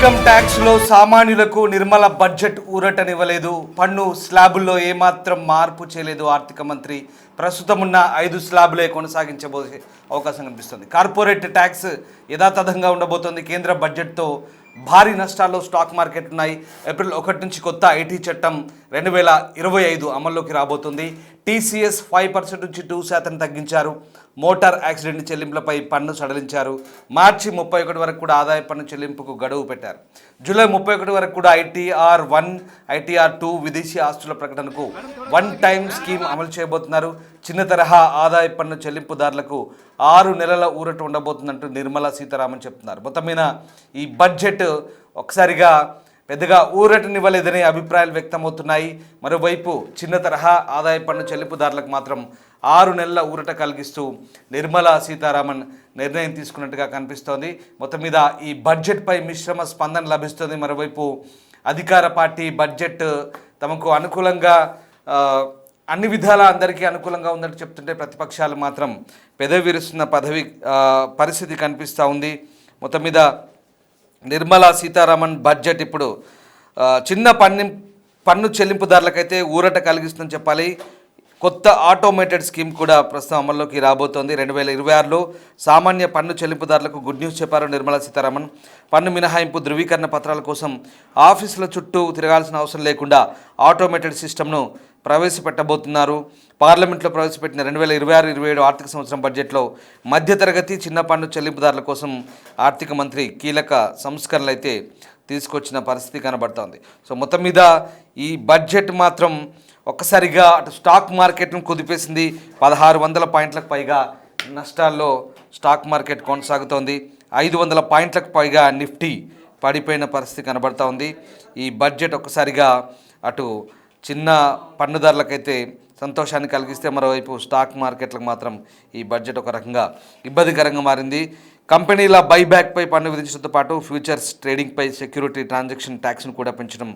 Income ట్యాక్స్లో సామాన్యులకు Nirmala budget ఊరటనివ్వలేదు. పన్ను స్లాబుల్లో ఏమాత్రం మార్పు చేయలేదు ఆర్థిక మంత్రి. ప్రస్తుతం ఉన్న 5 స్లాబులే కొనసాగించబోయే అవకాశం కనిపిస్తుంది. కార్పొరేట్ ట్యాక్స్ యథాతథంగా ఉండబోతోంది. కేంద్ర బడ్జెట్తో భారీ నష్టాల్లో స్టాక్ మార్కెట్ ఉన్నాయి. ఏప్రిల్ 1 నుంచి కొత్త ఐటీ చట్టం 2025 అమల్లోకి రాబోతుంది. టీసీఎస్ 5% నుంచి 2% తగ్గించారు. మోటార్ యాక్సిడెంట్ చెల్లింపులపై పన్ను సడలించారు. మార్చి 31 వరకు కూడా ఆదాయ పన్ను చెల్లింపుకు గడువు పెట్టారు. జూలై 31 వరకు కూడా ఐటీఆర్ 1, ఐటీఆర్ 2 విదేశీ ఆస్తుల ప్రకటనకు 1 టైమ్ స్కీమ్ అమలు చేయబోతున్నారు. చిన్న తరహా ఆదాయ పన్ను చెల్లింపుదారులకు 6 నెలల ఊరట ఉండబోతుందంటూ నిర్మలా సీతారామన్ చెప్తున్నారు. మొత్తం మీద ఈ బడ్జెట్ ఒకసారిగా పెద్దగా ఊరటనివ్వలేదనే అభిప్రాయాలు వ్యక్తమవుతున్నాయి. మరోవైపు చిన్న తరహా ఆదాయ పన్ను చెల్లింపుదారులకు మాత్రం 6 నెలల ఊరట కలిగిస్తూ నిర్మలా సీతారామన్ నిర్ణయం తీసుకున్నట్టుగా కనిపిస్తోంది. మొత్తం మీద ఈ బడ్జెట్పై మిశ్రమ స్పందన లభిస్తుంది. మరోవైపు అధికార పార్టీ బడ్జెట్ తమకు అనుకూలంగా అన్ని విధాల అందరికీ అనుకూలంగా ఉందని చెప్తుంటే ప్రతిపక్షాలు మాత్రం పెదవి విరుస్తున్న పరిస్థితి కనిపిస్తూ ఉంది. మొత్తం మీద నిర్మలా సీతారామన్ బడ్జెట్ ఇప్పుడు చిన్న పన్ను చెల్లింపుదారులకైతే ఊరట కలిగిస్తుందని చెప్పాలి. కొత్త ఆటోమేటెడ్ స్కీమ్ కూడా ప్రస్తుతం అమల్లోకి రాబోతోంది. 2026లో సామాన్య పన్ను చెల్లింపుదారులకు గుడ్ న్యూస్ చెప్పారు నిర్మలా సీతారామన్. పన్ను మినహాయింపు ధృవీకరణ పత్రాల కోసం ఆఫీసుల చుట్టూ తిరగాల్సిన అవసరం లేకుండా ఆటోమేటెడ్ సిస్టమ్ను ప్రవేశపెట్టబోతున్నారు. పార్లమెంట్లో ప్రవేశపెట్టిన 2026-27 ఆర్థిక సంవత్సరం బడ్జెట్లో మధ్యతరగతి చిన్న పన్ను చెల్లింపుదారుల కోసం ఆర్థిక మంత్రి కీలక సంస్కరణలు అయితే తీసుకొచ్చిన పరిస్థితి కనబడుతోంది. సో మొత్తం మీద ఈ బడ్జెట్ మాత్రం ఒక్కసారిగా అటు స్టాక్ మార్కెట్ను కుదిపేసింది. 1600 పాయింట్లకు పైగా నష్టాల్లో స్టాక్ మార్కెట్ కొనసాగుతోంది. 500 పాయింట్లకు పైగా నిఫ్టీ పడిపోయిన పరిస్థితి కనబడుతూ ఉంది. ఈ బడ్జెట్ ఒక్కసారిగా అటు చిన్న పన్నుదారులకైతే సంతోషాన్ని కలిగిస్తే, మరోవైపు స్టాక్ మార్కెట్లకు మాత్రం ఈ బడ్జెట్ ఒక రకంగా ఇబ్బందికరంగా మారింది. కంపెనీల బైబ్యాక్పై పన్ను విధించడంతో పాటు ఫ్యూచర్స్ ట్రేడింగ్పై సెక్యూరిటీ ట్రాన్సాక్షన్ ట్యాక్స్ను కూడా పెంచడం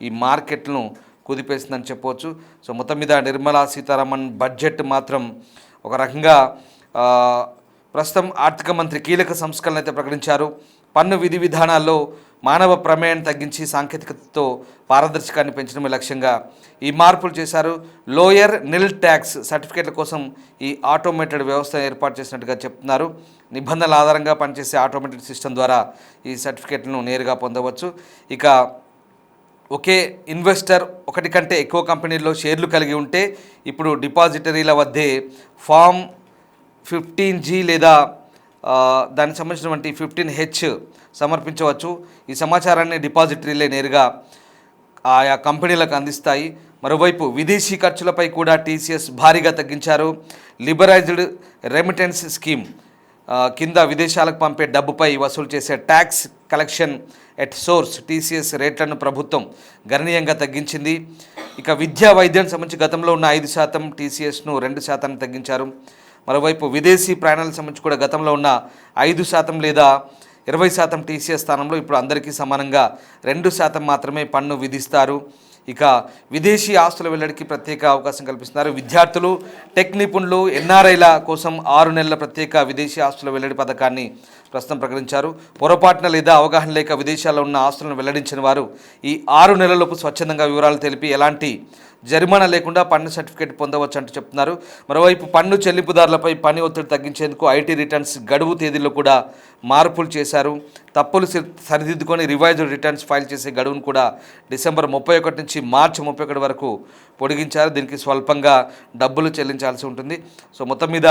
ఈ మార్కెట్లను కుదిపేసిందని చెప్పవచ్చు. సో మొత్తం మీద నిర్మలా సీతారామన్ బడ్జెట్ మాత్రం ఒక రకంగా ప్రస్తుతం ఆర్థిక మంత్రి కీలక సంస్కరణలు అయితే ప్రకటించారు. పన్ను విధి విధానాల్లో మానవ ప్రమేయాన్ని తగ్గించి సాంకేతికతతో పారదర్శకాన్ని పెంచడమే లక్ష్యంగా ఈ మార్పులు చేశారు. లోయర్ నిల్ ట్యాక్స్ సర్టిఫికేట్ల కోసం ఈ ఆటోమేటెడ్ వ్యవస్థ ఏర్పాటు చేసినట్టుగా చెప్తున్నారు. నిబంధనల ఆధారంగా పనిచేసే ఆటోమేటెడ్ సిస్టమ్ ద్వారా ఈ సర్టిఫికేట్లను నేరుగా పొందవచ్చు. ఇక ఒకే ఇన్వెస్టర్ ఒకటి కంటే ఎక్కువ కంపెనీల్లో షేర్లు కలిగి ఉంటే ఇప్పుడు డిపాజిటరీల వద్దే ఫామ్ 15G లేదా దానికి సంబంధించినటువంటి 15H సమర్పించవచ్చు. ఈ సమాచారాన్ని డిపాజిటరీలే నేరుగా ఆయా కంపెనీలకు అందిస్తాయి. మరోవైపు విదేశీ ఖర్చులపై కూడా టీసీఎస్ భారీగా తగ్గించారు. లిబరైజ్డ్ రెమిటెన్స్ స్కీమ్ కింద విదేశాలకు పంపే డబ్బుపై వసూలు చేసే tax collection at source TCS రేట్లను ప్రభుత్వం గణనీయంగా తగ్గించింది. ఇక విద్యా వైద్యానికి సంబంధించి గతంలో ఉన్న 5% టీసీఎస్ను 2% తగ్గించారు. మరోవైపు విదేశీ ప్రయాణాలకు సంబంధించి కూడా గతంలో ఉన్న 5% లేదా 20% టీసీఎస్ స్థానంలో ఇప్పుడు అందరికీ సమానంగా 2% మాత్రమే పన్ను విధిస్తారు. ఇక విదేశీ ఆస్తుల వెల్లడికి ప్రత్యేక అవకాశం కల్పిస్తున్నారు. విద్యార్థులు, టెక్ నిపుణులు, ఎన్ఆర్ఐల కోసం 6 నెలల ప్రత్యేక విదేశీ ఆస్తుల వెల్లడి పథకాన్ని ప్రస్తుతం ప్రకటించారు. పొరపాటున లేదా అవగాహన లేక విదేశాల్లో ఉన్న ఆస్తులను వెల్లడించిన వారు ఈ 6 నెలలలోపు స్వచ్ఛందంగా వివరాలు తెలిపి ఎలాంటి జరిమానా లేకుండా పన్ను సర్టిఫికేట్ పొందవచ్చు అంటూ చెప్తున్నారు. మరోవైపు పన్ను చెల్లింపుదారులపై పని ఒత్తిడి తగ్గించేందుకు ఐటీ రిటర్న్స్ గడువు తేదీల్లో కూడా మార్పులు చేశారు. తప్పులు సరిదిద్దుకొని రివైజ్డ్ రిటర్న్స్ ఫైల్ చేసే గడువును కూడా డిసెంబర్ 31 నుంచి మార్చి 31 వరకు పొడిగించారు. దీనికి స్వల్పంగా డబ్బులు చెల్లించాల్సి ఉంటుంది. సో మొత్తం మీద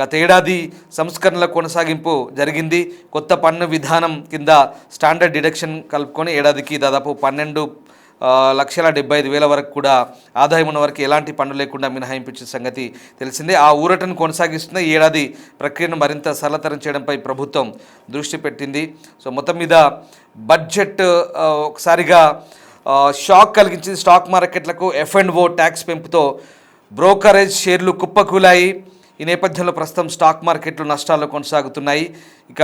గత ఏడాది సంస్కరణల కొనసాగింపు జరిగింది. కొత్త పన్ను విధానం కింద స్టాండర్డ్ డిడక్షన్ కలుపుకొని ఏడాదికి దాదాపు 12,75,000 వరకు కూడా ఆదాయం ఉన్న వరకు ఎలాంటి పన్ను లేకుండా మినహాయింపించే సంగతి తెలిసిందే. ఆ ఊరటను కొనసాగిస్తున్న ఈ ఏడాది ప్రక్రియను మరింత సరళతరం చేయడంపై ప్రభుత్వం దృష్టి పెట్టింది. సో మొత్తం మీద బడ్జెట్ ఒకసారిగా షాక్ కలిగించింది స్టాక్ మార్కెట్లకు. F&O ట్యాక్స్ పెంపుతో బ్రోకరేజ్ షేర్లు కుప్పకూలాయి. ఈ నేపథ్యంలో ప్రస్తుతం స్టాక్ మార్కెట్లు నష్టాల్లో కొనసాగుతున్నాయి. ఇక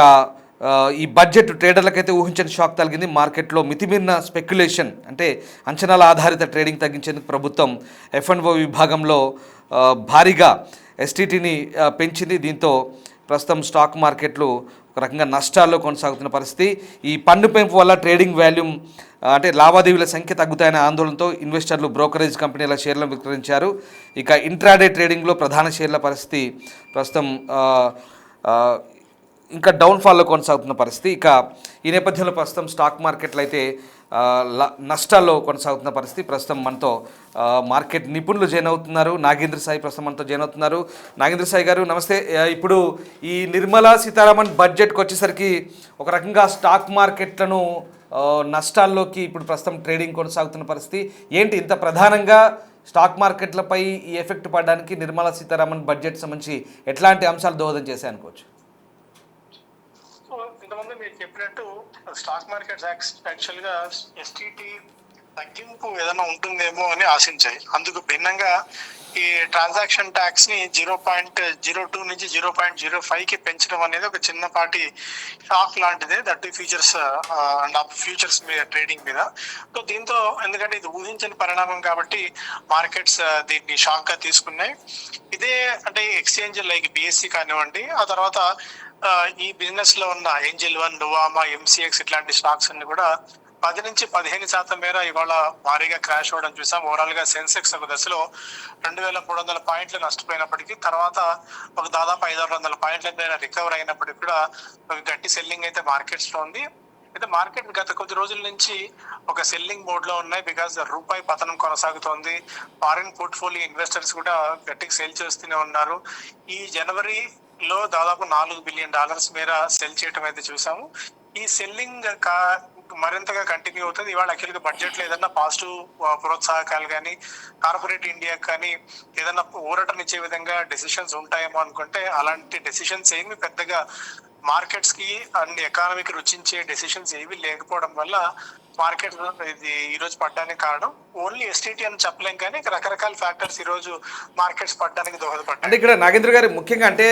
ఈ బడ్జెట్ ట్రేడర్లకైతే ఊహించని షాక్ తగిలింది. మార్కెట్లో మితిమీరిన స్పెక్యులేషన్ అంటే అంచనాల ఆధారిత ట్రేడింగ్ తగ్గించేందుకు ప్రభుత్వం F&O విభాగంలో భారీగా ఎస్టీటీని పెంచింది. దీంతో ప్రస్తుతం స్టాక్ మార్కెట్లు ఒక రకంగా నష్టాల్లో కొనసాగుతున్న పరిస్థితి. ఈ పన్ను పెంపు వల్ల ట్రేడింగ్ వాల్యూమ్ అంటే లావాదేవీల సంఖ్య తగ్గుతాయనే ఆందోళనతో ఇన్వెస్టర్లు బ్రోకరేజ్ కంపెనీల షేర్లను విక్రయించారు. ఇక ఇంట్రాడే ట్రేడింగ్లో ప్రధాన షేర్ల పరిస్థితి ప్రస్తుతం ఇంకా డౌన్ఫాల్లో కొనసాగుతున్న పరిస్థితి. ఇక ఈ నేపథ్యంలో ప్రస్తుతం స్టాక్ మార్కెట్లు అయితే నష్టాల్లో కొనసాగుతున్న పరిస్థితి. ప్రస్తుతం మనతో మార్కెట్ నిపుణులు జాయిన్ అవుతున్నారు. నాగేంద్ర సాయి ప్రస్తుతం మనతో జాయిన్ అవుతున్నారు. నాగేంద్ర సాయి గారు నమస్తే. ఇప్పుడు ఈ నిర్మలా సీతారామన్ బడ్జెట్కి వచ్చేసరికి ఒక రకంగా స్టాక్ మార్కెట్లను నష్టాల్లోకి ఇప్పుడు ప్రస్తుతం ట్రేడింగ్ కొనసాగుతున్న పరిస్థితి ఏంటి? ఇంత ప్రధానంగా స్టాక్ మార్కెట్లపై ఈ ఎఫెక్ట్ పడడానికి నిర్మలా సీతారామన్ బడ్జెట్ సంబంధించి ఎట్లాంటి అంశాలు దోహదం చేశాయి అనుకోవచ్చు? ఇంతకుముందు మీరు చెప్పినట్టు స్టాక్ మార్కెట్స్ యాక్చువల్ గా ఎస్టీటీ తగ్గింపు ఏదైనా ఉంటుందేమో అని ఆశించాయి. అందుకు భిన్నంగా ఈ ట్రాన్సాక్షన్ ట్యాక్స్ ని 0.02 నుంచి 0.05కి పెంచడం అనేది ఒక చిన్నపాటి షాక్ లాంటిదే, దట్ ఫ్యూచర్స్ అండ్ ఫ్యూచర్స్ మీద ట్రేడింగ్ మీద. సో దీంతో ఎందుకంటే ఇది ఊహించని పరిణామం కాబట్టి మార్కెట్స్ దీన్ని షాక్ గా తీసుకున్నాయి. ఇదే అంటే ఎక్స్చేంజ్ లైక్ బిఎస్సి కానివ్వండి, ఆ తర్వాత ఈ బిజినెస్ లో ఉన్న ఏంజిల్ వన్, నువామా, ఎంసీఎక్స్ ఇట్లాంటి స్టాక్స్ అన్ని కూడా 10 నుంచి 15% మేర ఇవాళ భారీగా క్రాష్ అవ్వడం చూసాం. ఓవరాల్ గా సెన్సెక్స్ ఒక దశలో 2300 పాయింట్లు నష్టపోయినప్పటికీ తర్వాత ఒక దాదాపు 500 పాయింట్ల మేర రికవర్ అయినప్పటికీ కూడా ఒక గట్టి సెల్లింగ్ అయితే మార్కెట్స్ లో ఉంది. అయితే మార్కెట్ గత కొద్ది రోజుల నుంచి ఒక సెల్లింగ్ మోడ్ లో ఉన్నాయి. బికాస్ రూపాయి పతనం కొనసాగుతోంది. ఫారిన్ పోర్ట్ఫోలియో ఇన్వెస్టర్స్ కూడా గట్టిగా సెల్ చేస్తూనే ఉన్నారు. ఈ జనవరిలో దాదాపు $4 బిలియన్ మేర సెల్ చేయడం అయితే చూసాము. ఈ సెల్లింగ్ మరింతగా కంటిన్యూ అవుతుంది. ఇవాళ యాక్చువల్గా బడ్జెట్ లో ఏదన్నా పాజిటివ్ ప్రోత్సాహకాలు కానీ కార్పొరేట్ ఇండియా కానీ ఏదన్నా ఊరటనిచ్చే విధంగా డెసిషన్స్ ఉంటాయేమో అనుకుంటే అలాంటి డెసిషన్స్ ఏమి పెద్దగా మార్కెట్స్ కి అండ్ ఎకానమీకి రుచించే డెసిషన్స్ ఏవి లేకపోవడం వల్ల మార్కెట్ ఇది ఈ రోజు పడ్డానికి కారణం ఓన్లీ ఎస్టీటీ అని చెప్పలేం, కానీ రకరకాల ఫ్యాక్టర్స్ ఈ రోజు మార్కెట్స్ పడ్డానికి దోహదపడ్డాయి. అంటే ఇక్కడ నాగేంద్ర గారు ముఖ్యంగా అంటే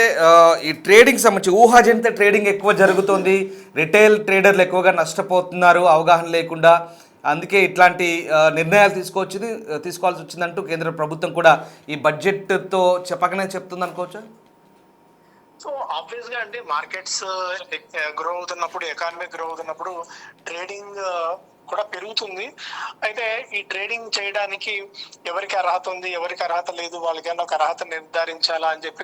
ఈ ట్రేడింగ్ సంబంధించి ఊహాజనిత ట్రేడింగ్ ఎక్కువ జరుగుతుంది, రిటైల్ ట్రేడర్లు ఎక్కువగా నష్టపోతున్నారు అవగాహన లేకుండా, అందుకే ఇట్లాంటి నిర్ణయాలు తీసుకోవాల్సి వచ్చిందంటూ కేంద్ర ప్రభుత్వం కూడా ఈ బడ్జెట్తో చెప్పకనే చెప్తుంది అనుకోవచ్చా? సో ఆబ్వియస్ గా అండి, మార్కెట్స్ గ్రో అవుతున్నప్పుడు, ఎకానమీ గ్రో అవుతున్నప్పుడు ట్రేడింగ్ కూడా పెరుగుతుంది. అయితే ఈ ట్రేడింగ్ చేయడానికి ఎవరికి అర్హత ఉంది, ఎవరికి అర్హత లేదు, వాళ్ళకైనా ఒక అర్హత నిర్ధారించాలా అని చెప్పి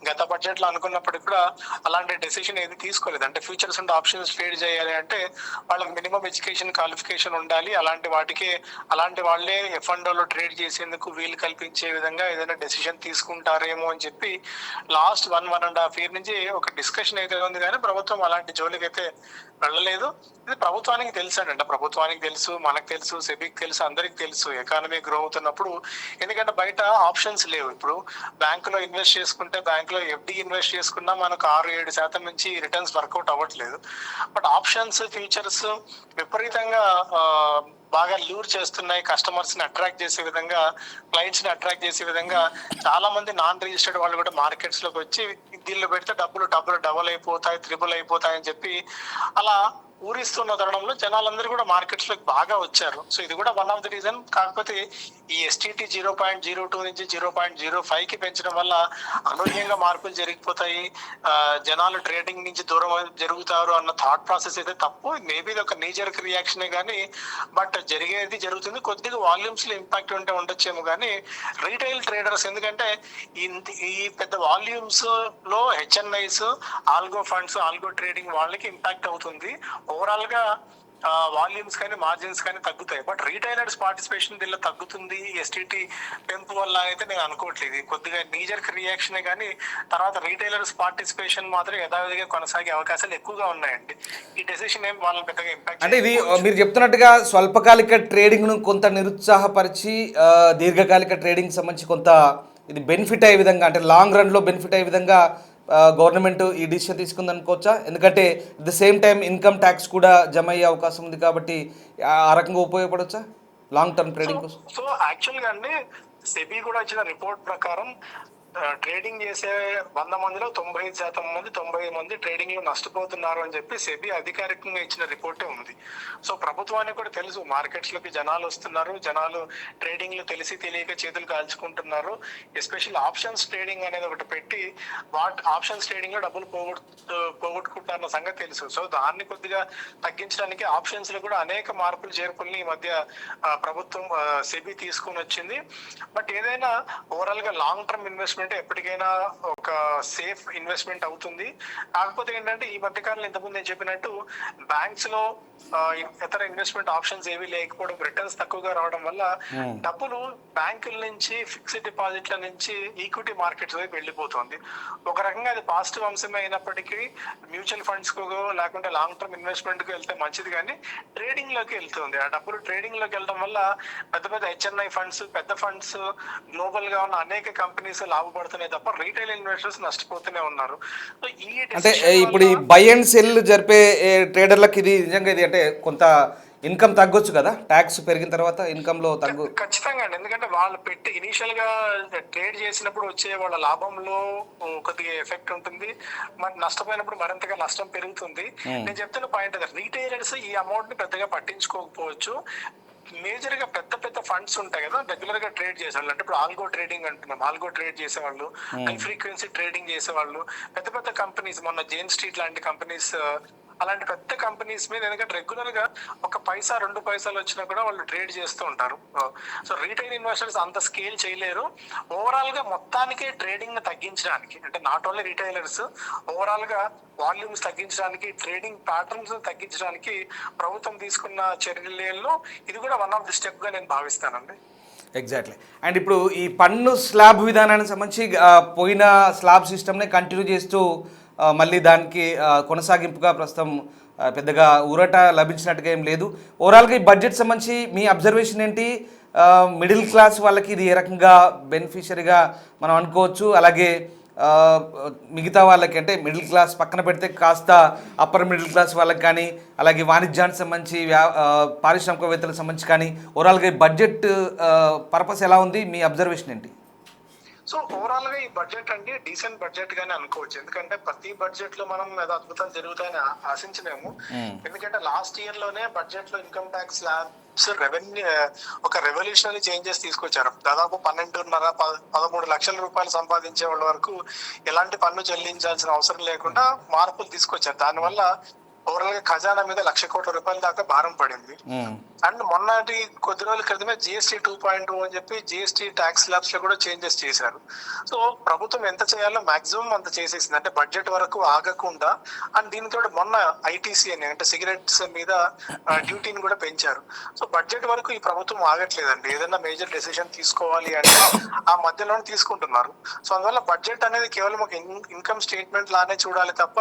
గత బడ్జెట్ లో అనుకున్నప్పటికీ కూడా అలాంటి డెసిషన్ ఏది తీసుకోలేదు. అంటే ఫ్యూచర్స్ అండ్ ఆప్షన్స్ ట్రేడ్ చేయాలి అంటే వాళ్ళకి మినిమం ఎడ్యుకేషన్ క్వాలిఫికేషన్ ఉండాలి. అలాంటి వాళ్ళే ఎఫ్ఎండోలో ట్రేడ్ చేసేందుకు వీలు కల్పించే విధంగా ఏదైనా డెసిషన్ తీసుకుంటారేమో అని చెప్పి లాస్ట్ 1.5 year నుంచి ఒక డిస్కషన్ అయితే ఉంది, కానీ ప్రభుత్వం అలాంటి జోలికి అయితే వెళ్ళలేదు. ఇది ప్రభుత్వానికి తెలుసు అండి, ప్రభుత్వానికి తెలుసు, మనకు తెలుసు, సెబీకి తెలుసు, అందరికి తెలుసు ఎకానమీ గ్రో అవుతున్నప్పుడు. ఎందుకంటే బయట ఆప్షన్స్ లేవు. ఇప్పుడు బ్యాంకులో ఇన్వెస్ట్ చేసుకుంటే, బ్యాంకులో ఎఫ్డి ఇన్వెస్ట్ చేసుకున్నా మనకు 6-7% నుంచి రిటర్న్స్ వర్కౌట్ అవ్వట్లేదు. బట్ ఆప్షన్స్, ఫ్యూచర్స్ విపరీతంగా బాగా లూర్ చేస్తున్నాయి. కస్టమర్స్ ని అట్రాక్ట్ చేసే విధంగా, క్లయింట్స్ ని అట్రాక్ట్ చేసే విధంగా చాలా మంది నాన్ రిజిస్టర్డ్ వాళ్ళు కూడా మార్కెట్స్ లోకి వచ్చి దీనిలో పెడితే డబ్బులు డబుల్ అయిపోతాయి, త్రిబుల్ అయిపోతాయి అని చెప్పి అలా ఊరిస్తున్న తరుణంలో జనాలందరూ కూడా మార్కెట్స్ లోకి బాగా వచ్చారు. సో ఇది కూడా వన్ ఆఫ్ ది రీజన్. కాకపోతే ఈ ఎస్టీటీ 0.02 నుంచి 0.05కి పెంచడం వల్ల అనూహ్యంగా మార్పులు జరిగిపోతాయి, జనాలు ట్రేడింగ్ నుంచి దూరం జరుగుతారు అన్న థాట్ ప్రాసెస్ అయితే తప్పు. మేబీ ఇది ఒక నీజర్క్ రియాక్షనే కానీ, బట్ జరిగేది జరుగుతుంది. కొద్దిగా వాల్యూమ్స్ లో ఇంపాక్ట్ ఉంటే ఉండొచ్చేమో, కానీ రీటైల్ ట్రేడర్స్, ఎందుకంటే ఈ పెద్ద వాల్యూమ్స్ లో HNIs, algo funds, algo trading వాళ్ళకి ఇంపాక్ట్ అవుతుంది. ఓవరాల్ గా వాల్యూమ్స్ కానీ మార్జిన్స్ కానీ తగ్గుతాయి. బట్ రీటైలర్స్ పార్టిసిపేషన్ దీనిలో తగ్గుతుంది ఎస్టీటీ పెంపు వల్ల అయితే నేను అనుకోవట్లేదు. కొద్దిగా నీజర్క్ రియాక్షనే కానీ తర్వాత రీటైలర్స్ పార్టిసిపేషన్ మాత్రం యథావిధిగా కొనసాగే అవకాశాలు ఎక్కువగా ఉన్నాయండి. ఈ డెసిషన్ ఏం వాళ్ళని పెద్దగా ఇంపాక్ట్ అంటే ఇది మీరు చెప్తున్నట్టుగా స్వల్పకాలిక ట్రేడింగ్ ను కొంత నిరుత్సాహపరిచి దీర్ఘకాలిక ట్రేడింగ్ సంబంధించి కొంత ఇది బెనిఫిట్ అయ్యే విధంగా, అంటే లాంగ్ రన్ లో బెనిఫిట్ అయ్యే విధంగా గవర్నమెంట్ ఈ డిసిషన్ తీసుకుంది అనుకోవచ్చా? ఎందుకంటే at the same time income tax కూడా జమ అయ్యే అవకాశం ఉంది కాబట్టి ఆ రకంగా ఉపయోగపడవచ్చా లాంగ్ టర్మ్ ట్రేడింగ్ కోసం? సో యాక్చువల్ గా అండి, సెబీ కూడా ఇచ్చిన రిపోర్ట్ ప్రకారం ట్రేడింగ్ చేసే 100 మందిలో 95% మంది 90 మంది ట్రేడింగ్ లో నష్టపోతున్నారు అని చెప్పి సెబీ అధికారికంగా ఇచ్చిన రిపోర్టే ఉంది. సో ప్రభుత్వానికి కూడా తెలుసు మార్కెట్స్ లోకి జనాలు వస్తున్నారు, జనాలు ట్రేడింగ్ లో తెలిసి తెలియక చేతులు కాల్చుకుంటున్నారు. ఎస్పెషల్ ఆప్షన్స్ ట్రేడింగ్ అనేది ఒకటి పెట్టి ఆప్షన్స్ ట్రేడింగ్ లో డబ్బులు పోగొట్టుకుంటారన్న సంగతి తెలుసు. సో దాన్ని కొద్దిగా తగ్గించడానికి ఆప్షన్స్ లో కూడా అనేక మార్పులు చేర్పుల్ని ఈ మధ్య ప్రభుత్వం సెబీ తీసుకుని వచ్చింది. బట్ ఏదైనా ఓవరాల్ గా లాంగ్ టర్మ్ ఇన్వెస్ట్మెంట్ ఎప్పటికైనా ఒక సేఫ్ ఇన్వెస్ట్మెంట్ అవుతుంది. కాకపోతే ఏంటంటే ఈ మధ్యకాలంలో ఇంతకుముందు నేను చెప్పినట్టు బ్యాంక్స్ లో ఇతర ఇన్వెస్ట్మెంట్ ఆప్షన్స్ ఏవి లేకపోవడం, రిటర్న్స్ తక్కువగా రావడం వల్ల డబ్బులు బ్యాంకుల నుంచి ఫిక్స్డ్ డిపాజిట్ల నుంచి ఈక్విటీ మార్కెట్స్ వైపు వెళ్ళిపోతుంది. ఒక రకంగా అది పాజిటివ్ అంశమే అయినప్పటికీ మ్యూచువల్ ఫండ్స్ కు లేకుంటే లాంగ్ టర్మ్ ఇన్వెస్ట్మెంట్ కు వెళ్తే మంచిది, కానీ ట్రేడింగ్ లోకి వెళ్తుంది. ఆ డబ్బులు ట్రేడింగ్ లోకి వెళ్ళడం వల్ల పెద్ద పెద్ద హెచ్ఎన్ఐ ఫండ్స్, పెద్ద ఫండ్స్, గ్లోబల్ గా ఉన్న అనేక కంపెనీస్ లాభపడుతున్నాయి తప్ప రీటైల్ ఇన్వెస్టర్స్ నష్టపోతూనే ఉన్నారు. సో అంటే ఇప్పుడు ఈ బై అండ్ సెల్ జరిపే ట్రేడర్లకు ఇది నిజంగా ఇది అంటే కొంత ఇన్కమ్ తగ్గొచ్చు కదా, ట్యాక్స్ పెరిగిన తర్వాత ఇన్కమ్ లో తగ్గు. ఖచ్చితంగా అండి, ఎందుకంటే వాళ్ళు పెట్టి ఇనిషియల్ గా ట్రేడ్ చేసినప్పుడు వచ్చే వాళ్ళ లాభంలో కొద్దిగా ఎఫెక్ట్ ఉంటుంది, మరి నష్టపోయినప్పుడు మరింతగా నష్టం పెరుగుతుంది. నేను చెప్తున్న పాయింట్ అదే, రీటైలర్స్ ఈ అమౌంట్ ని పెద్దగా పట్టించుకోకపోవచ్చు. మేజర్ గా పెద్ద పెద్ద ఫండ్స్ ఉంటాయి కదా రెగ్యులర్ గా ట్రేడ్ చేసేవాళ్ళు, అంటే ఇప్పుడు ఆల్గో ట్రేడింగ్ అంటున్నాం, ఆల్గో ట్రేడ్ చేసేవాళ్ళు, హై ఫ్రీక్వెన్సీ ట్రేడింగ్ చేసేవాళ్ళు, పెద్ద పెద్ద కంపెనీస్, మొన్న జేన్ స్ట్రీట్ లాంటి కంపెనీస్, అలాంటి పెద్ద కంపెనీస్ మీద ఎందుకంటే రెగ్యులర్ గా ఒక పైసా 2 పైసలు వచ్చినా కూడా వాళ్ళు ట్రేడ్ చేస్తూ ఉంటారు. సో రీటైల్ ఇన్వెస్టర్స్ అంత స్కేల్ చేయలేరు. ఓవరాల్ గా మొత్తానికే ట్రేడింగ్ ని తగ్గించడానికి, అంటే నాట్ ఓన్లీ రిటైలర్స్, ఓవరాల్ గా వాల్యూమ్స్ తగ్గించడానికి, ట్రేడింగ్ ప్యాటర్న్స్ తగ్గించడానికి ప్రభుత్వం తీసుకున్న చర్యల్లో ఇది కూడా వన్ ఆఫ్ ది స్టెప్ గా నేను భావిస్తానండి. ఎగ్జాక్ట్లీ. అండ్ ఇప్పుడు ఈ పన్ను స్లాబ్ విధానానికి సంబంధించి పోయిన స్లాబ్ సిస్టమ్ని కంటిన్యూ చేస్తూ మళ్ళీ దానికి కొనసాగింపుగా ప్రస్తుతం పెద్దగా ఊరట లభించినట్టుగా ఏం లేదు. ఓవరాల్గా ఈ బడ్జెట్ సంబంధించి మీ అబ్జర్వేషన్ ఏంటి? మిడిల్ క్లాస్ వాళ్ళకి ఇది ఏ రకంగా బెనిఫిషరీగా మనం అనుకోవచ్చు, అలాగే మిగతా వాళ్ళకి అంటే మిడిల్ క్లాస్ పక్కన పెడితే కాస్త అప్పర్ మిడిల్ క్లాస్ వాళ్ళకి కానీ, అలాగే వాణిజ్యానికి సంబంధించి పారిశ్రామికవేత్తలకు సంబంధించి కానీ ఓవరాల్గా ఈ బడ్జెట్ పర్పస్ ఎలా ఉంది, మీ అబ్జర్వేషన్ ఏంటి? సో ఓవరాల్ గా ఈ బడ్జెట్ అంటే డీసెంట్ బడ్జెట్ గానే అనుకోవచ్చు, ఎందుకంటే ప్రతి బడ్జెట్ లో మనం ఏదో అద్భుతాలు జరుగుతాయని ఆశించలేము. ఎందుకంటే లాస్ట్ ఇయర్ లోనే బడ్జెట్ లో ఇన్కమ్ ట్యాక్స్ స్లాబ్స్ రెవెన్యూ ఒక రెవల్యూషనరీ చేంజెస్ తీసుకొచ్చారు. దాదాపు 12.5-13 లక్షల రూపాయలు సంపాదించే వాళ్ళ వరకు ఎలాంటి పన్ను చెల్లించాల్సిన అవసరం లేకుండా మార్పులు తీసుకొచ్చారు. దానివల్ల ఓవరాల్ గా ఖజానా మీద 1,00,000 కోట్ల రూపాయల దాకా భారం పడింది. అండ్ మొన్నటి కొద్ది రోజుల క్రితమే GST 2.0 అని చెప్పి GST ట్యాక్స్ స్లాబ్స్ లో కూడా చేంజెస్ చేశారు. సో ప్రభుత్వం ఎంత చేయాలో మాక్సిమం అంత చేసేసింది, అంటే బడ్జెట్ వరకు ఆగకుండా. అండ్ దీనితో మొన్న ITC అని అంటే సిగరెట్స్ మీద డ్యూటీని కూడా పెంచారు. సో బడ్జెట్ వరకు ఈ ప్రభుత్వం ఆగట్లేదండి, ఏదైనా మేజర్ డెసిషన్ తీసుకోవాలి అంటే ఆ మధ్యలోనే తీసుకుంటున్నారు. సో అందువల్ల బడ్జెట్ అనేది కేవలం ఒక ఇన్కమ్ స్టేట్మెంట్ లానే చూడాలి తప్ప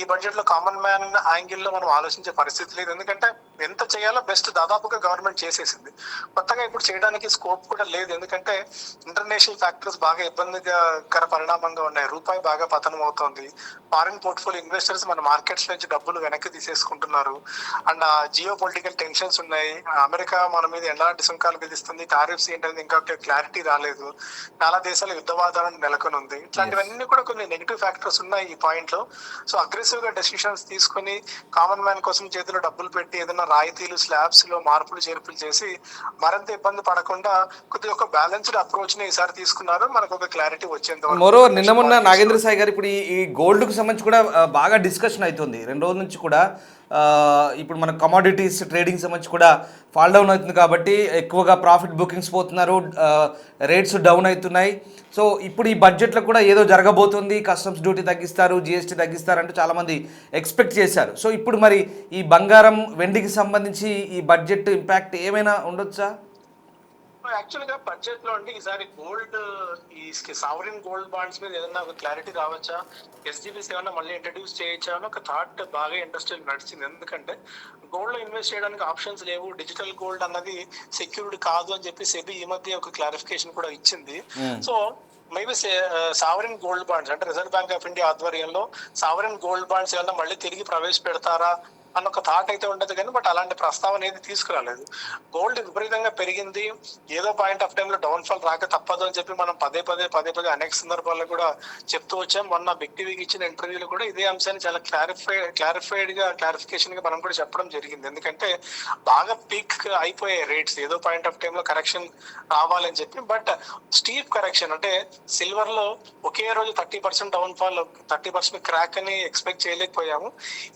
ఈ బడ్జెట్ లో కామన్ మ్యాన్ యాంగిల్లో మనం ఆలోచించే పరిస్థితి లేదు. ఎందుకంటే ఎంత చేయాలో బెస్ట్ దాదాపుగా గవర్నమెంట్ చేసేసింది, కొత్తగా ఇప్పుడు చేయడానికి స్కోప్ కూడా లేదు. ఎందుకంటే ఇంటర్నేషనల్ ఫ్యాక్టర్స్ బాగా ఇబ్బందికర పరిణామంగా ఉన్నాయి, రూపాయి బాగా పతనం అవుతోంది, ఫారిన్ పోర్ట్ఫోలియో ఇన్వెస్టర్స్ మన మార్కెట్స్ నుంచి డబ్బులు వెనక్కి తీసేసుకుంటున్నారు, అండ్ జియో పొలిటికల్ టెన్షన్స్ ఉన్నాయి, అమెరికా మన మీద ఎలాంటి సుంకాలు విధిస్తుంది, టారిఫ్స్ ఏంటనేది ఇంకా క్లారిటీ రాలేదు, చాలా దేశాల యుద్ధ వాతావరణం నెలకొని ఉంది. ఇట్లాంటివన్నీ కూడా కొన్ని నెగిటివ్ ఫ్యాక్టర్స్ ఉన్నాయి ఈ పాయింట్ లో. సో అగ్రెసివ్ గా డెసిషన్స్ తీసుకుని కామన్ మ్యాన్ కోసం చేతిలో డబ్బులు పెట్టి ఏదైనా రాయితీలు స్లాబ్స్ లో మార్పులు చేర్పులు చేసి మరింత ఇబ్బంది పడకుండా కొద్దిగా ఒక బ్యాలెన్స్డ్ అప్రోచ్ ని ఈసారి తీసుకున్నారు. మనకు ఒక క్లారిటీ వచ్చేంత మరో నిన్న మొన్న నాగేంద్ర సాయి గారు ఇప్పుడు ఈ గోల్డ్ కు సంబంధించి కూడా బాగా డిస్కషన్ అవుతుంది 2 రోజుల నుంచి కూడా. ఇప్పుడు మన కమోడిటీస్ ట్రేడింగ్ సంబంధించి కూడా ఫాల్ డౌన్ అవుతుంది కాబట్టి ఎక్కువగా ప్రాఫిట్ బుకింగ్స్ పోతున్నారు, రేట్స్ డౌన్ అవుతున్నాయి. సో ఇప్పుడు ఈ బడ్జెట్లో కూడా ఏదో జరగబోతుంది, కస్టమ్స్ డ్యూటీ తగ్గిస్తారు, GST తగ్గిస్తారు అంటూ చాలామంది ఎక్స్పెక్ట్ చేశారు. సో ఇప్పుడు మరి ఈ బంగారం వెండికి సంబంధించి ఈ బడ్జెట్ ఇంపాక్ట్ ఏమైనా ఉండొచ్చా? యాక్చువల్ గా బడ్జెట్ లో అండి ఈసారి గోల్డ్, ఈ సావరిన్ గోల్డ్ బాండ్స్ మీద ఏదైనా ఒక క్లారిటీ రావచ్చా, SGBs ఏమన్నా మళ్ళీ ఇంట్రడ్యూస్ చేయొచ్చా అని ఒక థాట్ బాగా ఇంట్రెస్టెడ్ నడిచింది. ఎందుకంటే గోల్డ్ లో ఇన్వెస్ట్ చేయడానికి ఆప్షన్స్ లేవు, డిజిటల్ గోల్డ్ అన్నది సెక్యూర్డ్ కాదు అని చెప్పి సెబీ ఈ మధ్య ఒక క్లారిఫికేషన్ కూడా ఇచ్చింది. So maybe sovereign gold bonds అంటే రిజర్వ్ బ్యాంక్ ఆఫ్ ఇండియా ఆధ్వర్యంలో సావరిన్ గోల్డ్ బాండ్స్ ఏమన్నా మళ్ళీ తిరిగి ప్రవేశపెడతారా అన్న ఒక థాట్ అయితే ఉండదు కానీ బట్ అలాంటి ప్రస్తావన ఏది తీసుకురాలేదు. గోల్డ్ విపరీతంగా పెరిగింది, ఏదో పాయింట్ ఆఫ్ టైం లో డౌన్ ఫాల్ రాక తప్పదు అని చెప్పి మనం పదే పదే అనేక సందర్భాల్లో కూడా చెప్తూ వచ్చాం. మొన్న బిగ్ టీవీకి ఇచ్చిన ఇంటర్వ్యూలో కూడా ఇదే అంశాన్ని చాలా క్లారిఫికేషన్ గా మనం కూడా చెప్పడం జరిగింది. ఎందుకంటే బాగా పీక్ అయిపోయే రేట్స్, ఏదో పాయింట్ ఆఫ్ టైం లో కరెక్షన్ రావాలని చెప్పి, బట్ స్టీప్ కరెక్షన్ అంటే సిల్వర్ లో ఒకే రోజు 30% డౌన్ ఫాల్, 30% క్రాక్ అని ఎక్స్పెక్ట్ చేయలేకపోయాము.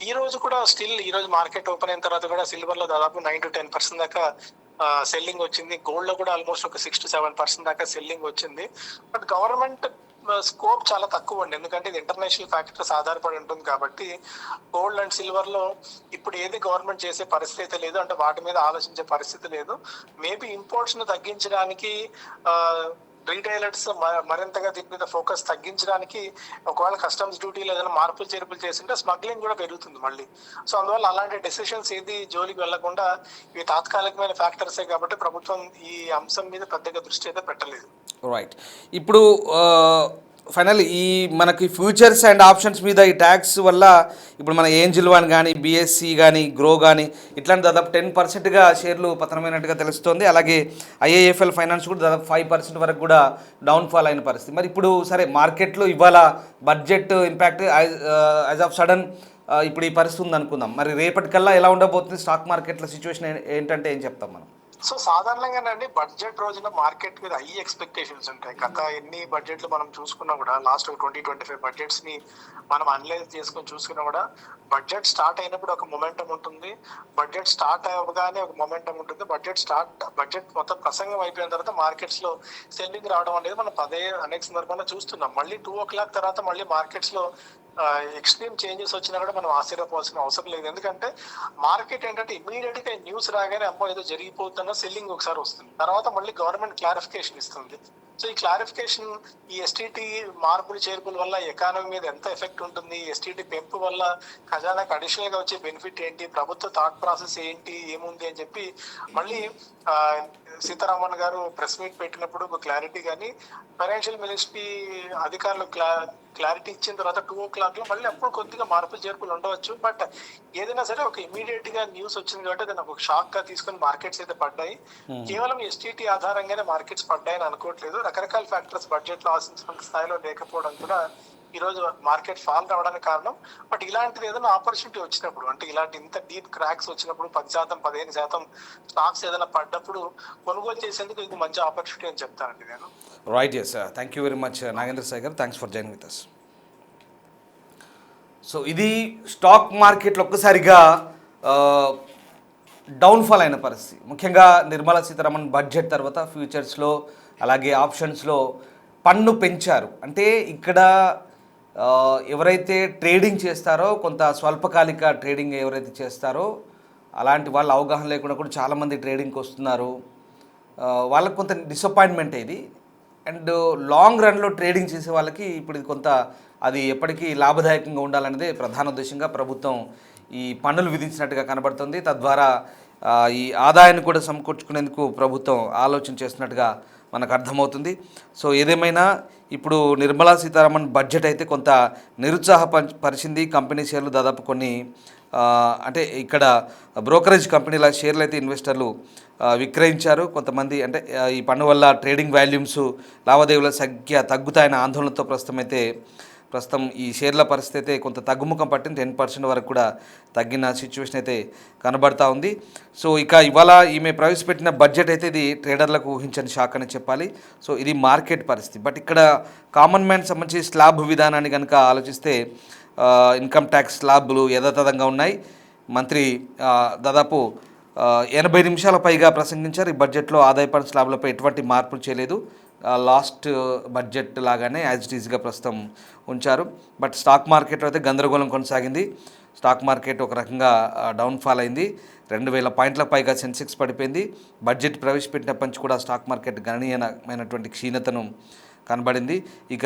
ఈ రోజు కూడా స్టిల్ ఈ రోజు మార్కెట్ ఓపెన్ అయిన తర్వాత కూడా సిల్వర్ లో దాదాపు 9 to 10% దాకా సెల్లింగ్ వచ్చింది. గోల్డ్ లో కూడా ఆల్మోస్ట్ ఒక 6 to 7% దాకా సెల్లింగ్ వచ్చింది. బట్ గవర్నమెంట్ స్కోప్ చాలా తక్కువ అండి, ఎందుకంటే ఇది ఇంటర్నేషనల్ ఫ్యాక్టర్స్ ఆధారపడి ఉంటుంది కాబట్టి గోల్డ్ అండ్ సిల్వర్ లో ఇప్పుడు ఏది గవర్నమెంట్ చేసే పరిస్థితి లేదు, అంటే వాటి మీద ఆలోచించే పరిస్థితి లేదు. మేబీ ఇంపోర్ట్స్ ను తగ్గించడానికి రీటైలర్స్ మరింతగా దీని మీద ఫోకస్ తగ్గించడానికి ఒకవేళ కస్టమ్స్ డ్యూటీలో ఏదైనా మార్పులు చేర్పులు చేసింటే స్మగ్లింగ్ కూడా పెరుగుతుంది మళ్ళీ. సో అందువల్ల అలాంటి డెసిషన్స్ ఏది జోలికి వెళ్లకుండా ఇవి తాత్కాలికమైన ఫ్యాక్టర్సే కాబట్టి ప్రభుత్వం ఈ అంశం మీద పెద్దగా దృష్టి అయితే పెట్టలేదు. రైట్. ఇప్పుడు ఫైనల్ ఈ మనకి ఫ్యూచర్స్ అండ్ ఆప్షన్స్ మీద ఈ ట్యాక్స్ వల్ల ఇప్పుడు మన ఏంజిల్ వన్ కానీ బిఎస్సి కానీ గ్రో కానీ ఇట్లాంటి దాదాపు 10%గా షేర్లు పతనమైనట్టుగా తెలుస్తోంది. అలాగే ఐఏఎఫ్ఎల్ ఫైనాన్స్ కూడా దాదాపు 5% వరకు కూడా డౌన్ఫాల్ అయిన పరిస్థితి. మరి ఇప్పుడు సరే మార్కెట్లో ఇవాళ budget impact as of sudden ఇప్పుడు ఈ పరిస్థితి ఉంది అనుకుందాం. మరి రేపటికల్లా ఎలా ఉండబోతుంది స్టాక్ మార్కెట్ల సిచ్యువేషన్ ఏంటంటే ఏం చెప్తాం మనం? సో సాధారణంగానండి బడ్జెట్ రోజున మార్కెట్ మీద హై ఎక్స్పెక్టేషన్స్ ఉంటాయి. గత ఎన్ని బడ్జెట్లు మనం చూసుకున్నా కూడా, లాస్ట్ 20-25 బడ్జెట్స్ ని మనం అనలైజ్ చేసుకొని చూసుకున్నా కూడా, బడ్జెట్ స్టార్ట్ అయినప్పుడు ఒక మొమెంటం ఉంటుంది, బడ్జెట్ స్టార్ట్ అవ్వగానే ఒక మొమెంటం ఉంటుంది, బడ్జెట్ మొత్తం ప్రసంగం అయిపోయిన తర్వాత మార్కెట్స్ లో సెల్లింగ్ రావడం అనేది మనం అనేక సందర్భాల్లో చూస్తున్నాం. మళ్ళీ 2 o'clock తర్వాత మళ్ళీ మార్కెట్స్ లో ఎక్స్ట్రీమ్ చేంజెస్ వచ్చినా కూడా మనం ఆశ్చర్యపోవాల్సిన అవసరం లేదు. ఎందుకంటే మార్కెట్ ఏంటంటే ఇమీడియట్ గా న్యూస్ రాగానే అమ్మో ఏదో జరిగిపోతున్నా సెల్లింగ్ ఒకసారి వస్తుంది, తర్వాత మళ్ళీ గవర్నమెంట్ క్లారిఫికేషన్ ఇస్తుంది. సో ఈ క్లారిఫికేషన్, ఈ ఎస్టీటీ మార్పులు చేర్పుల వల్ల ఎకానమీ మీద ఎంత ఎఫెక్ట్ ఉంటుంది, ఎస్టీటీ పెంపు వల్ల ఖజానాకి అడిషనల్ గా వచ్చే బెనిఫిట్ ఏంటి, ప్రభుత్వ థాట్ ప్రాసెస్ ఏంటి, ఏముంది అని చెప్పి మళ్ళీ సీతారామన్ గారు ప్రెస్ మీట్ పెట్టినప్పుడు ఒక క్లారిటీ, కానీ ఫైనాన్షియల్ మినిస్ట్రీ అధికారులు క్లారిటీ ఇచ్చిన తర్వాత 2 o'clock లో మళ్ళీ అప్పుడు కొద్దిగా మార్పులు చేర్పులు ఉండవచ్చు. బట్ ఏదైనా సరే ఒక ఇమీడియట్ గా న్యూస్ వచ్చింది కాబట్టి దాన్ని ఒక షాక్ గా తీసుకుని మార్కెట్స్ అయితే పడ్డాయి. కేవలం ఎస్టీటీ ఆధారంగానే మార్కెట్స్ పడ్డాయని అనుకోవట్లేదు. రకరకాల ఫ్యాక్టర్స్ బడ్జెట్ లో ఆశించిన స్థాయిలో లేకపోవడం కూడా ఈ రోజు మార్కెట్ ఫాల్ రావడానికి కారణం. బట్ ఇలాంటిది ఏదైనా ఆపర్చునిటీ వచ్చినప్పుడు, అంటే ఇలాంటి ఇంత డీప్ క్రాక్స్ వచ్చినప్పుడు 10%, 15% స్టాక్స్ ఏదైనా పడ్డప్పుడు కొనుగోలు చేసేందుకు ఇది మంచి ఆపర్చునిటీ అని చెప్తానండి నేను. Right. Yes, thank you very much Nagendra Sagar, thanks for join with us. So ఇది స్టాక్ మార్కెట్లో ఒక్కసారిగా డౌన్ఫాల్ అయిన పరిస్థితి. ముఖ్యంగా నిర్మలా సీతారామన్ బడ్జెట్ తర్వాత ఫ్యూచర్స్లో అలాగే ఆప్షన్స్లో పన్ను పెంచారు. అంటే ఇక్కడ ఎవరైతే ట్రేడింగ్ చేస్తారో, కొంత స్వల్పకాలిక ట్రేడింగ్ ఎవరైతే చేస్తారో అలాంటి వాళ్ళ అవగాహన లేకుండా కూడా చాలామంది ట్రేడింగ్కి వస్తున్నారు. వాళ్ళకు కొంత డిసప్పాయింట్మెంట్ ఇది. అండ్ లాంగ్ రన్లో ట్రేడింగ్ చేసే వాళ్ళకి ఇప్పుడు ఇది కొంత అది ఎప్పటికీ లాభదాయకంగా ఉండాలనేదే ప్రధాన ఉద్దేశంగా ప్రభుత్వం ఈ పన్నులు విధించినట్టుగా కనబడుతుంది. తద్వారా ఈ ఆదాయాన్ని కూడా సమకూర్చుకునేందుకు ప్రభుత్వం ఆలోచన చేస్తున్నట్టుగా మనకు అర్థమవుతుంది. సో ఏదేమైనా ఇప్పుడు నిర్మలా సీతారామన్ బడ్జెట్ అయితే కొంత నిరుత్సాహపరిచింది. కంపెనీ షేర్లు దాదాపు కొన్ని అంటే ఇక్కడ బ్రోకరేజ్ కంపెనీల షేర్లు అయితే ఇన్వెస్టర్లు విక్రయించారు. కొంతమంది అంటే ఈ పన్ను వల్ల ట్రేడింగ్ వాల్యూమ్స్, లావాదేవీల సంఖ్య తగ్గుతాయన్న ఆందోళనతో ప్రస్తుతం ఈ షేర్ల పరిస్థితి అయితే కొంత తగ్గుముఖం పట్టింది. 10% వరకు కూడా తగ్గిన సిచ్యువేషన్ అయితే కనబడతా ఉంది. సో ఇక ఇవాళ ఈమె ప్రవేశపెట్టిన బడ్జెట్ అయితే ఇది ట్రేడర్లకు ఊహించని షాక్ అని చెప్పాలి. సో ఇది మార్కెట్ పరిస్థితి. బట్ ఇక్కడ కామన్ మ్యాన్ సంబంధించి స్లాబ్ విధానాన్ని కనుక ఆలోచిస్తే ఇన్కమ్ ట్యాక్స్ స్లాబ్లు యథాతథంగా ఉన్నాయి. మంత్రి దాదాపు 80 నిమిషాల పైగా ప్రసంగించారు. ఈ బడ్జెట్లో ఆదాయ పన్ను స్లాబ్లపై ఎటువంటి మార్పులు చేయలేదు. లాస్ట్ బడ్జెట్ లాగానే యాజ్ ఇట్ ఈజ్గా ప్రస్తుతం ఉంచారు. బట్ స్టాక్ మార్కెట్లో అయితే గందరగోళం కొనసాగింది. స్టాక్ మార్కెట్ ఒక రకంగా డౌన్ఫాల్ అయింది. 2000 పాయింట్ల పైగా సెన్సెక్స్ పడిపోయింది. బడ్జెట్ ప్రవేశపెట్టినప్పటి నుంచి కూడా స్టాక్ మార్కెట్ గణనీయమైనటువంటి క్షీణతను కనబడింది. ఇక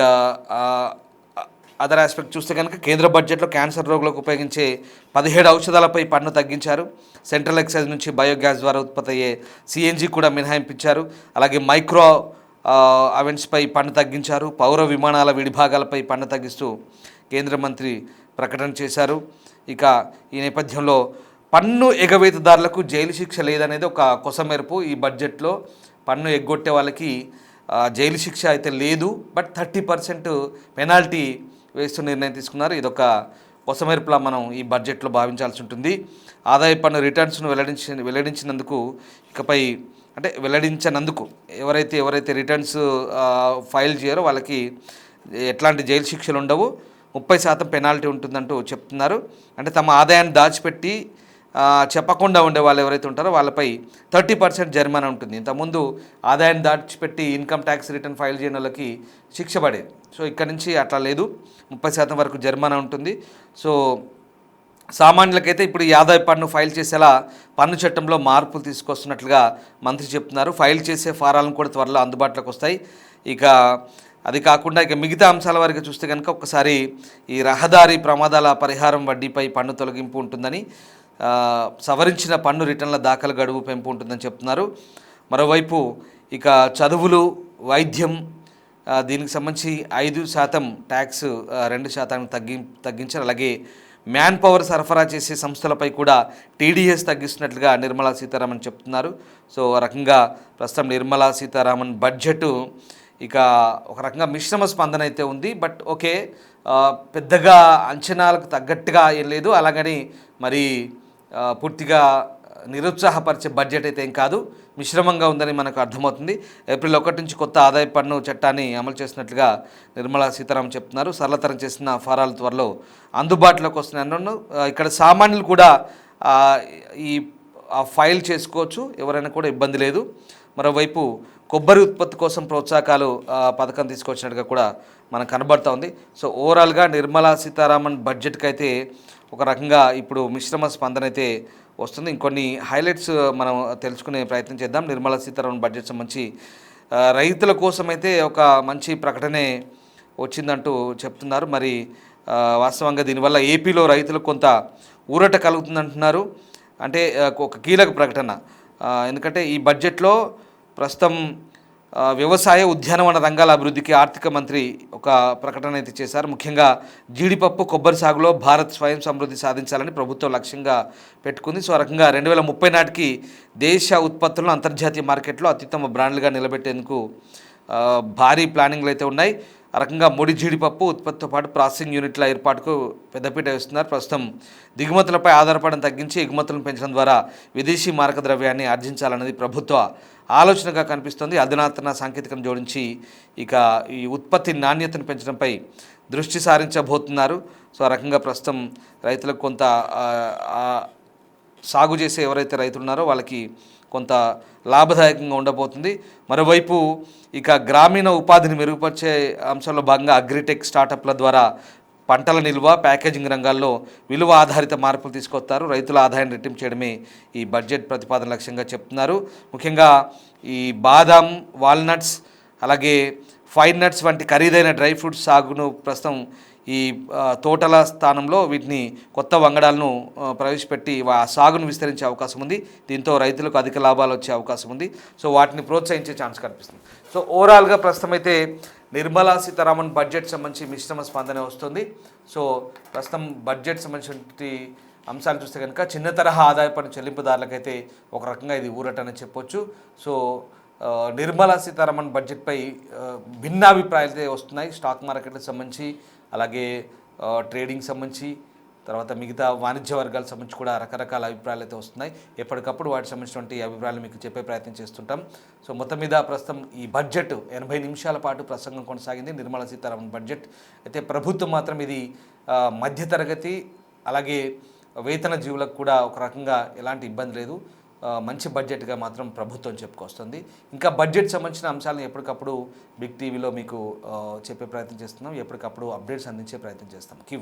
అదర్ ఆస్పెక్ట్ చూస్తే కనుక కేంద్ర బడ్జెట్లో క్యాన్సర్ రోగులకు ఉపయోగించే 17 ఔషధాలపై పన్ను తగ్గించారు. సెంట్రల్ ఎక్సైజ్ నుంచి బయోగ్యాస్ ద్వారా ఉత్పత్తి అయ్యే సిఎన్జి కూడా మినహాయింపించారు. అలాగే మైక్రో అవెంట్స్పై పన్ను తగ్గించారు. పౌర విమానాల విడిభాగాలపై పన్ను తగ్గిస్తూ కేంద్ర మంత్రి ప్రకటన చేశారు. ఇక ఈ నేపథ్యంలో పన్ను ఎగవేతదారులకు జైలు శిక్ష లేదనేది ఒక కొసమెరుపు. ఈ బడ్జెట్లో పన్ను ఎగ్గొట్టే వాళ్ళకి జైలు శిక్ష అయితే లేదు, బట్ 30% పెనాల్టీ వేస్తూ నిర్ణయం తీసుకున్నారు. ఇదొక కొసమెరుపులా మనం ఈ బడ్జెట్లో భావించాల్సి ఉంటుంది. ఆదాయ పన్ను రిటర్న్స్ను వెల్లడించినందుకు ఇకపై అంటే వెల్లడించనందుకు ఎవరైతే రిటర్న్స్ ఫైల్ చేయరో వాళ్ళకి ఎట్లాంటి జైలు శిక్షలు ఉండవు, 30% పెనాల్టీ ఉంటుందంటూ చెప్తున్నారు. అంటే తమ ఆదాయాన్ని దాచిపెట్టి చెప్పకుండా ఉండే వాళ్ళు ఎవరైతే ఉంటారో వాళ్ళపై 30% జరిమానా ఉంటుంది. ఇంతకుముందు ఆదాయాన్ని దాచిపెట్టి ఇన్కమ్ ట్యాక్స్ రిటర్న్ ఫైల్ చేయని వాళ్ళకి శిక్ష పడేది. సో ఇక్కడ నుంచి అట్లా లేదు, 30% వరకు జరిమానా ఉంటుంది. సో సామాన్యులకైతే ఇప్పుడు ఈ ఆదాయ పన్ను ఫైల్ చేసేలా పన్ను చట్టంలో మార్పులు తీసుకొస్తున్నట్లుగా మంత్రి చెప్తున్నారు. ఫైల్ చేసే ఫారాలను కూడా త్వరలో అందుబాటులోకి వస్తాయి. ఇక అది కాకుండా ఇక మిగతా అంశాల వరకు చూస్తే కనుక ఒక్కసారి ఈ రహదారి ప్రమాదాల పరిహారం వడ్డీపై పన్ను తొలగింపు ఉంటుందని, సవరించిన పన్ను రిటర్న్ల దాఖలు గడువు పెంపు ఉంటుందని చెప్తున్నారు. మరోవైపు ఇక చదువులు, వైద్యం దీనికి సంబంధించి 5% ట్యాక్స్ 2% తగ్గించారు. అలాగే మ్యాన్ పవర్ సరఫరా చేసే సంస్థలపై కూడా టీడీఎస్ తగ్గిస్తున్నట్లుగా నిర్మలా సీతారామన్ చెప్తున్నారు. సో ఆ రకంగా ప్రస్తుతం నిర్మలా సీతారామన్ బడ్జెట్ ఇక ఒక రకంగా మిశ్రమ స్పందన అయితే ఉంది. బట్ ఓకే, పెద్దగా అంచనాలకు తగ్గట్టుగా ఏం లేదు, అలాగని మరి పూర్తిగా నిరుత్సాహపరిచే బడ్జెట్ అయితే ఏం కాదు, మిశ్రమంగా ఉందని మనకు అర్థమవుతుంది. ఏప్రిల్ 1 నుంచి కొత్త ఆదాయ పన్ను చట్టాన్ని అమలు చేసినట్లుగా నిర్మలా సీతారామన్ చెప్తున్నారు. సరళతరం చేసిన ఫారాలు త్వరలో అందుబాటులోకి వస్తున్నాయన్న ఇక్కడ సామాన్యులు కూడా ఈ ఫైల్ చేసుకోవచ్చు, ఎవరైనా కూడా ఇబ్బంది లేదు. మరోవైపు కొబ్బరి ఉత్పత్తి కోసం ప్రోత్సాహకాలు పథకం తీసుకొచ్చినట్టుగా కూడా మనకు కనబడుతూ ఉంది. సో ఓవరాల్గా నిర్మలా సీతారామన్ బడ్జెట్కి అయితే ఒక రకంగా ఇప్పుడు మిశ్రమ స్పందన అయితే వస్తుంది. ఇంకొన్ని హైలైట్స్ మనం తెలుసుకునే ప్రయత్నం చేద్దాం. నిర్మలా సీతారామన్ బడ్జెట్ సంబంధించి రైతుల కోసం అయితే ఒక మంచి ప్రకటనే వచ్చిందంటూ చెప్తున్నారు. మరి వాస్తవంగా దీనివల్ల ఏపీలో రైతులకు కొంత ఊరట కలుగుతుందంటున్నారు. అంటే ఒక కీలక ప్రకటన, ఎందుకంటే ఈ బడ్జెట్లో ప్రస్తుతం వ్యవసాయ ఉద్యానవన రంగాల అభివృద్ధికి ఆర్థిక మంత్రి ఒక ప్రకటన అయితే చేశారు. ముఖ్యంగా జీడిపప్పు, కొబ్బరి సాగులో భారత్ స్వయం సమృద్ధి సాధించాలని ప్రభుత్వం లక్ష్యంగా పెట్టుకుంది. సో ఆ రకంగా 2030 నాటికి దేశ ఉత్పత్తులను అంతర్జాతీయ మార్కెట్లో అత్యుత్తమ బ్రాండ్లుగా నిలబెట్టేందుకు భారీ ప్లానింగ్లు అయితే ఉన్నాయి. ఆ రకంగా ముడి జీడిపప్పు ఉత్పత్తితో పాటు ప్రాసెసింగ్ యూనిట్ల ఏర్పాటుకు పెద్దపీట వేస్తున్నారు. ప్రస్తుతం దిగుమతులపై ఆధారపడడం తగ్గించి ఎగుమతులను పెంచడం ద్వారా విదేశీ మారక ద్రవ్యాన్ని ఆర్జించాలన్నది ప్రభుత్వ ఆలోచనగా కనిపిస్తుంది. అధునాతన సాంకేతికను జోడించి ఇక ఈ ఉత్పత్తి నాణ్యతను పెంచడంపై దృష్టి సారించబోతున్నారు. సో ఆ రకంగా ప్రస్తుతం రైతులకు కొంత సాగు చేసే ఎవరైతే రైతులు ఉన్నారో వాళ్ళకి కొంత లాభదాయకంగా ఉండబోతుంది. మరోవైపు ఇక గ్రామీణ ఉపాధిని మెరుగుపరిచే అంశంలో భాగంగా అగ్రిటెక్ స్టార్టప్ల ద్వారా పంటల నిల్వ, ప్యాకేజింగ్ రంగాల్లో విలువ ఆధారిత మార్పులు తీసుకొస్తారు. రైతుల ఆదాయాన్ని రెట్టింపు చేయడమే ఈ బడ్జెట్ ప్రతిపాదన లక్ష్యంగా చెప్తున్నారు. ముఖ్యంగా ఈ బాదాం, వాల్నట్స్, అలాగే ఫైన్ నట్స్ వంటి ఖరీదైన డ్రై ఫ్రూట్స్ సాగును ప్రస్తుతం ఈ తోటల స్థానంలో వీటిని కొత్త వంగడాలను ప్రవేశపెట్టి సాగును విస్తరించే అవకాశం ఉంది. దీంతో రైతులకు అధిక లాభాలు వచ్చే అవకాశం ఉంది. సో వాటిని ప్రోత్సహించే ఛాన్స్ కనిపిస్తుంది. సో ఓవరాల్గా ప్రస్తుతం అయితే నిర్మలా సీతారామన్ బడ్జెట్ సంబంధించి మిశ్రమ స్పందన వస్తుంది. సో ప్రస్తుతం బడ్జెట్ సంబంధించిన అంశాలు చూస్తే కనుక చిన్న తరహా ఆదాయ పన్ను చెల్లింపుదారులకైతే ఒక రకంగా ఇది ఊరటని చెప్పొచ్చు. సో నిర్మలా సీతారామన్ బడ్జెట్పై భిన్నాభిప్రాయాలు అయితే వస్తున్నాయి. స్టాక్ మార్కెట్కి సంబంధించి, అలాగే ట్రేడింగ్ సంబంధించి, తర్వాత మిగతా వాణిజ్య వర్గాలకు సంబంధించి కూడా రకరకాల అభిప్రాయాలు అయితే వస్తున్నాయి. ఎప్పటికప్పుడు వాటికి సంబంధించినటువంటి అభిప్రాయాలు మీకు చెప్పే ప్రయత్నం చేస్తుంటాం. సో మొత్తం మీద ప్రస్తుతం ఈ బడ్జెట్ 80 నిమిషాల పాటు ప్రసంగం కొనసాగింది నిర్మలా సీతారామన్ బడ్జెట్. అయితే ప్రభుత్వం మాత్రం ఇది మధ్యతరగతి అలాగే వేతన జీవులకు కూడా ఒక రకంగా ఎలాంటి ఇబ్బంది లేదు, మంచి బడ్జెట్గా మాత్రం ప్రభుత్వం చెప్పుకొస్తుంది. ఇంకా బడ్జెట్ సంబంధించిన అంశాలను ఎప్పటికప్పుడు బిగ్ టీవీలో మీకు చెప్పే ప్రయత్నం చేస్తున్నాం, ఎప్పటికప్పుడు అప్డేట్స్ అందించే ప్రయత్నం చేస్తాం.